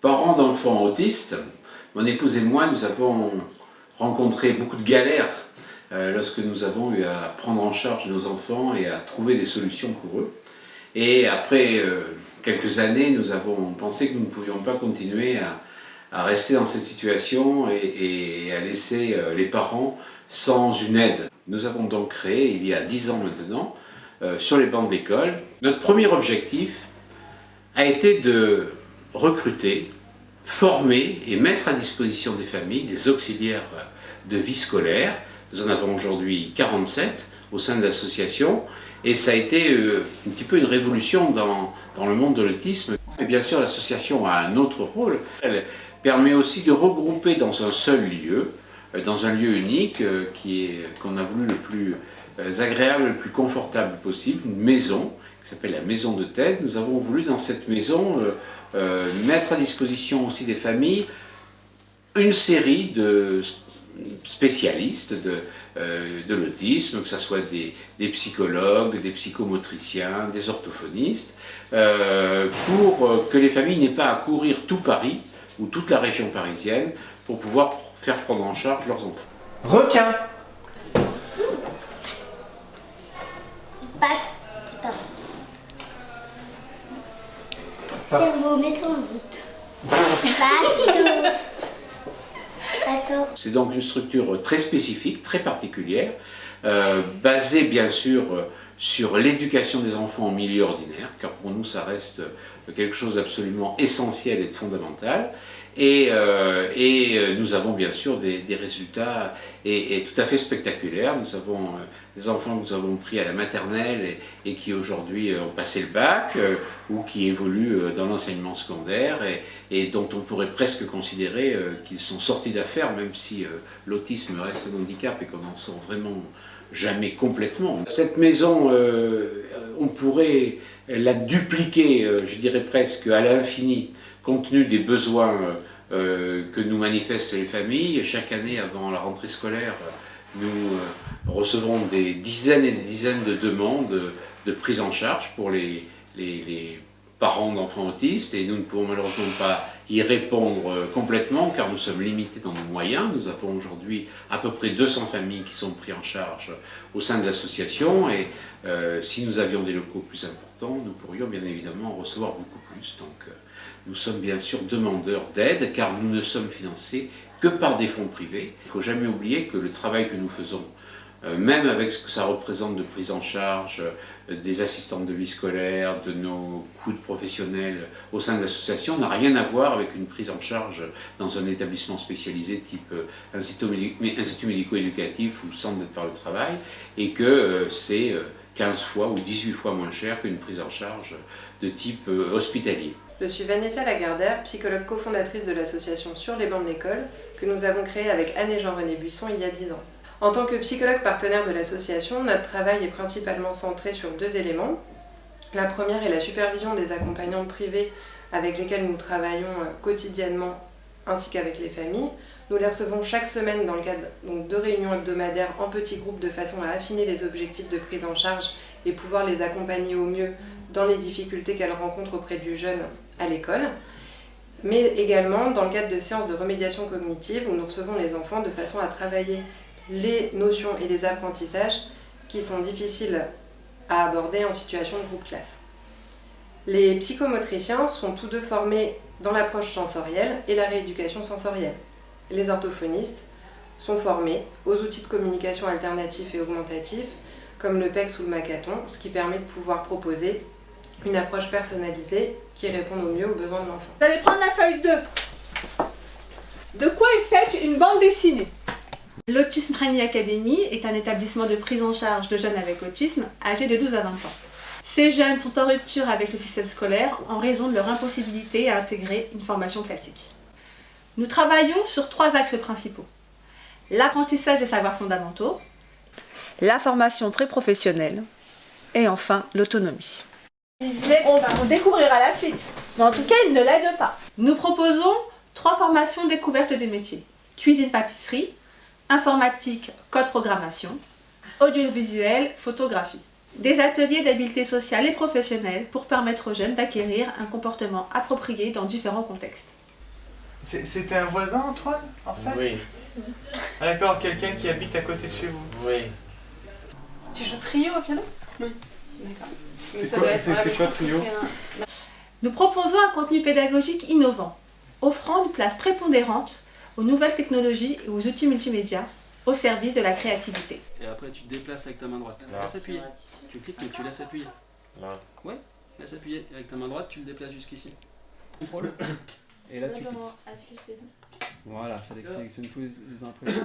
Parents d'enfants autistes, mon épouse et moi, nous avons rencontré beaucoup de galères lorsque nous avons eu à prendre en charge nos enfants et à trouver des solutions pour eux. Et après quelques années, nous avons pensé que nous ne pouvions pas continuer à rester dans cette situation et à laisser les parents sans une aide. Nous avons donc créé, il y a 10 ans maintenant, sur les bancs d'école, notre premier objectif a été de recruter, former et mettre à disposition des familles des auxiliaires de vie scolaire. Nous en avons aujourd'hui 47 au sein de l'association et ça a été un petit peu une révolution dans le monde de l'autisme. Et bien sûr, l'association a un autre rôle. Elle permet aussi de regrouper dans un seul lieu, dans un lieu unique qu'on a voulu le plus agréable, le plus confortable possible, une maison qui s'appelle la Maison de Tête. Nous avons voulu dans cette maison mettre à disposition aussi des familles une série de spécialistes de l'autisme, que ce soit des psychologues, des psychomotriciens, des orthophonistes, pour que les familles n'aient pas à courir tout Paris ou toute la région parisienne pour pouvoir faire prendre en charge leurs enfants. Requin. Cerveau, mets-toi en route. Bateau. C'est donc une structure très spécifique, très particulière, basée bien sûr sur l'éducation des enfants en milieu ordinaire, car pour nous ça reste quelque chose d'absolument essentiel et de fondamental. Et nous avons bien sûr des résultats et tout à fait spectaculaires. Nous avons des enfants que nous avons pris à la maternelle et qui aujourd'hui ont passé le bac ou qui évoluent dans l'enseignement secondaire et dont on pourrait presque considérer qu'ils sont sortis d'affaires, même si l'autisme reste un handicap et qu'on n'en sort vraiment jamais complètement. Cette maison, on pourrait la dupliquer, je dirais presque à l'infini, compte tenu des besoins que nous manifestent les familles. Chaque année, avant la rentrée scolaire, nous recevons des dizaines et des dizaines de demandes de prise en charge pour les parents d'enfants autistes et nous ne pouvons malheureusement pas y répondre complètement car nous sommes limités dans nos moyens. Nous avons aujourd'hui à peu près 200 familles qui sont prises en charge au sein de l'association et si nous avions des locaux plus importants, nous pourrions bien évidemment en recevoir beaucoup plus. Donc nous sommes bien sûr demandeurs d'aide car nous ne sommes financés que par des fonds privés. Il ne faut jamais oublier que le travail que nous faisons, même avec ce que ça représente de prise en charge des assistantes de vie scolaire, de nos coûts de professionnels au sein de l'association, n'a rien à voir avec une prise en charge dans un établissement spécialisé type institut médico-éducatif ou centre d'aide par le travail, et que c'est 15 fois ou 18 fois moins cher qu'une prise en charge de type hospitalier. Je suis Vanessa Lagardère, psychologue cofondatrice de l'association Sur les bancs de l'école, que nous avons créée avec Anne et Jean-René Buisson il y a 10 ans. En tant que psychologue partenaire de l'association, notre travail est principalement centré sur 2 éléments. La première est la supervision des accompagnantes privées avec lesquelles nous travaillons quotidiennement ainsi qu'avec les familles. Nous les recevons chaque semaine dans le cadre de réunions hebdomadaires en petits groupes de façon à affiner les objectifs de prise en charge et pouvoir les accompagner au mieux dans les difficultés qu'elles rencontrent auprès du jeune à l'école. Mais également dans le cadre de séances de remédiation cognitive où nous recevons les enfants de façon à travailler les notions et les apprentissages qui sont difficiles à aborder en situation de groupe classe. Les psychomotriciens sont tous deux formés dans l'approche sensorielle et la rééducation sensorielle. Les orthophonistes sont formés aux outils de communication alternatifs et augmentatifs comme le PECS ou le Macathon, ce qui permet de pouvoir proposer une approche personnalisée qui répond au mieux aux besoins de l'enfant. Vous allez prendre la feuille 2. De quoi est faite une bande dessinée? L'Autisme Training Academy est un établissement de prise en charge de jeunes avec autisme âgés de 12 à 20 ans. Ces jeunes sont en rupture avec le système scolaire en raison de leur impossibilité à intégrer une formation classique. Nous travaillons sur 3 axes principaux. L'apprentissage des savoirs fondamentaux, la formation pré-professionnelle et enfin l'autonomie. On découvrira la suite. Mais en tout cas, il ne l'aide pas. Nous proposons 3 formations découvertes des métiers. Cuisine-pâtisserie, informatique, code programmation, audiovisuel, photographie. Des ateliers d'habileté sociale et professionnelle pour permettre aux jeunes d'acquérir un comportement approprié dans différents contextes. C'était un voisin, Antoine, en fait? Oui, Ah, d'accord, quelqu'un qui habite à côté de chez vous. oui. Tu joues trio au piano? Oui. D'accord. C'est Ça quoi- doit être- c'est- voilà, c'est mais quoi je pense que trio? c'est un- Nous proposons un contenu pédagogique innovant, offrant une place prépondérante aux nouvelles technologies et aux outils multimédia au service de la créativité. Et après, tu te déplaces avec ta main droite. Là. Laisse appuyer. Tu cliques, mais tu laisses appuyer. Là. Ouais, laisse appuyer. Avec ta main droite, tu le déplaces jusqu'ici. Contrôle. Et là, tu cliques. Voilà, ça sélectionne tous les impressions.